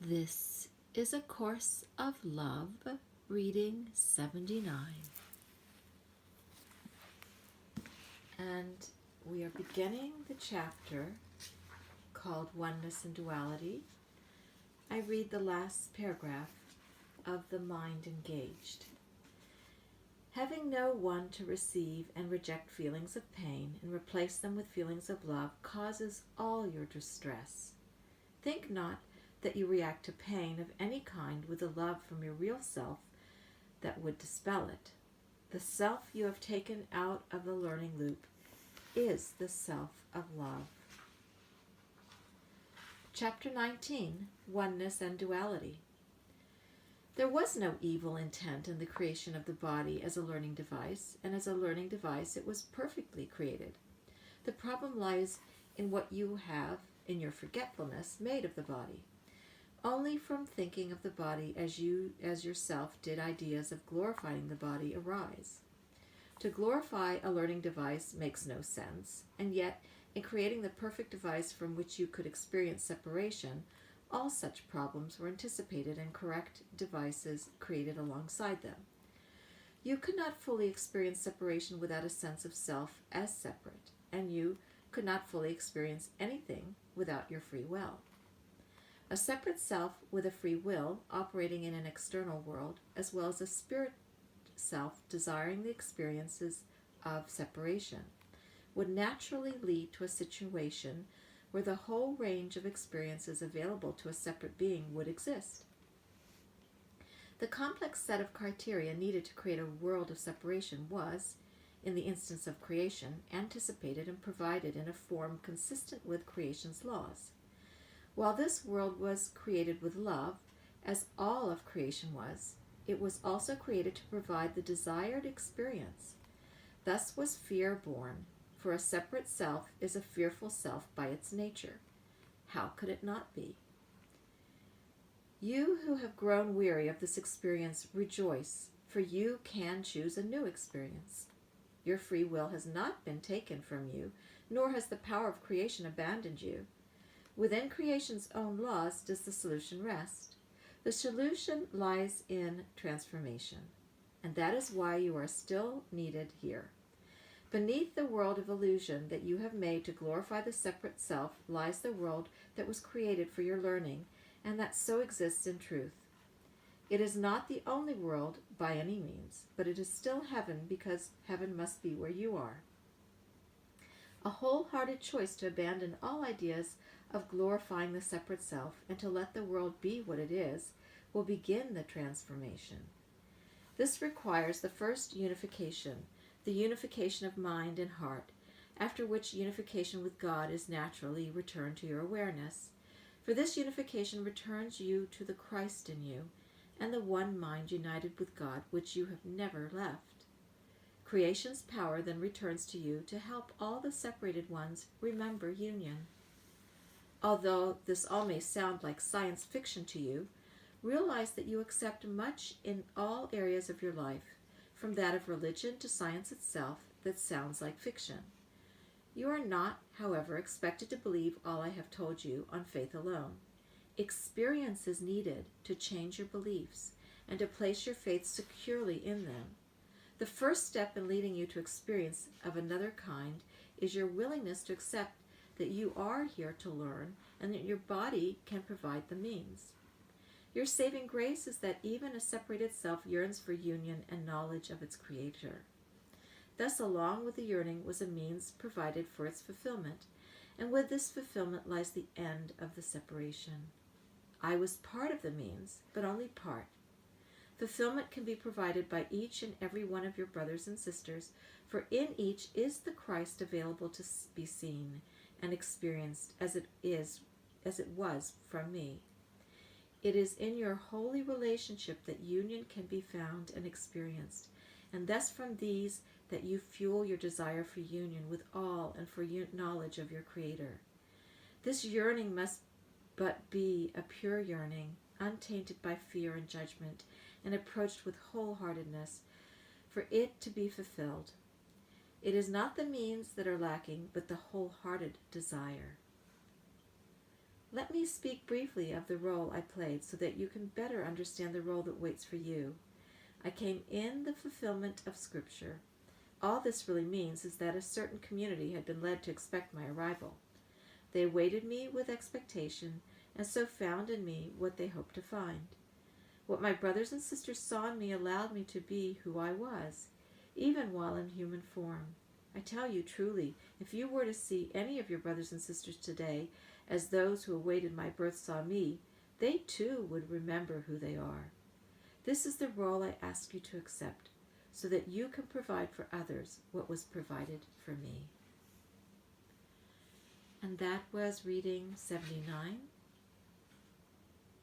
This is A Course of Love, reading 79. And we are beginning the chapter called Oneness and Duality. I read the last paragraph of The Mind Engaged. Having no one to receive and reject feelings of pain and replace them with feelings of love causes all your distress. Think not that you react to pain of any kind with a love from your real self that would dispel it. The self you have taken out of the learning loop is the self of love. Chapter 19, Oneness and Duality. There was no evil intent in the creation of the body as a learning device, and as a learning device it was perfectly created. The problem lies in what you have, in your forgetfulness, made of the body. Only from thinking of the body as yourself did ideas of glorifying the body arise. To glorify a learning device makes no sense, and yet in creating the perfect device from which you could experience separation, all such problems were anticipated and correct devices created alongside them. You could not fully experience separation without a sense of self as separate, and you could not fully experience anything without your free will. A separate self with a free will operating in an external world, as well as a spirit self desiring the experiences of separation, would naturally lead to a situation where the whole range of experiences available to a separate being would exist. The complex set of criteria needed to create a world of separation was, in the instance of creation, anticipated and provided in a form consistent with creation's laws. While this world was created with love, as all of creation was, it was also created to provide the desired experience. Thus was fear born, for a separate self is a fearful self by its nature. How could it not be? You who have grown weary of this experience, rejoice, for you can choose a new experience. Your free will has not been taken from you, nor has the power of creation abandoned you. Within creation's own laws does the solution rest. The solution lies in transformation, and that is why you are still needed here. Beneath the world of illusion that you have made to glorify the separate self lies the world that was created for your learning, and that so exists in truth. It is not the only world by any means, but it is still heaven because heaven must be where you are. A wholehearted choice to abandon all ideas of glorifying the separate self and to let the world be what it is will begin the transformation. This requires the first unification, the unification of mind and heart, after which unification with God is naturally returned to your awareness. For this unification returns you to the Christ in you and the one mind united with God, which you have never left. Creation's power then returns to you to help all the separated ones remember union. Although this all may sound like science fiction to you, realize that you accept much in all areas of your life, from that of religion to science itself, that sounds like fiction. You are not, however, expected to believe all I have told you on faith alone. Experience is needed to change your beliefs and to place your faith securely in them. The first step in leading you to experience of another kind is your willingness to accept that you are here to learn and that your body can provide the means. Your saving grace is that even a separated self yearns for union and knowledge of its Creator. Thus, along with the yearning was a means provided for its fulfillment, and with this fulfillment lies the end of the separation. I was part of the means, but only part. Fulfillment can be provided by each and every one of your brothers and sisters, for in each is the Christ available to be seen and experienced as it was from me. It is in your holy relationship that union can be found and experienced, and thus from these that you fuel your desire for union with all and for knowledge of your Creator. This yearning must but be a pure yearning, untainted by fear and judgment, and approached with wholeheartedness for it to be fulfilled. It is not the means that are lacking, but the wholehearted desire. Let me speak briefly of the role I played so that you can better understand the role that waits for you. I came in the fulfillment of Scripture. All this really means is that a certain community had been led to expect my arrival. They awaited me with expectation, and so found in me what they hoped to find. What my brothers and sisters saw in me allowed me to be who I was, even while in human form. I tell you truly, if you were to see any of your brothers and sisters today as those who awaited my birth saw me, they too would remember who they are. This is the role I ask you to accept, so that you can provide for others what was provided for me. And that was reading 79.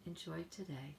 Enjoy today.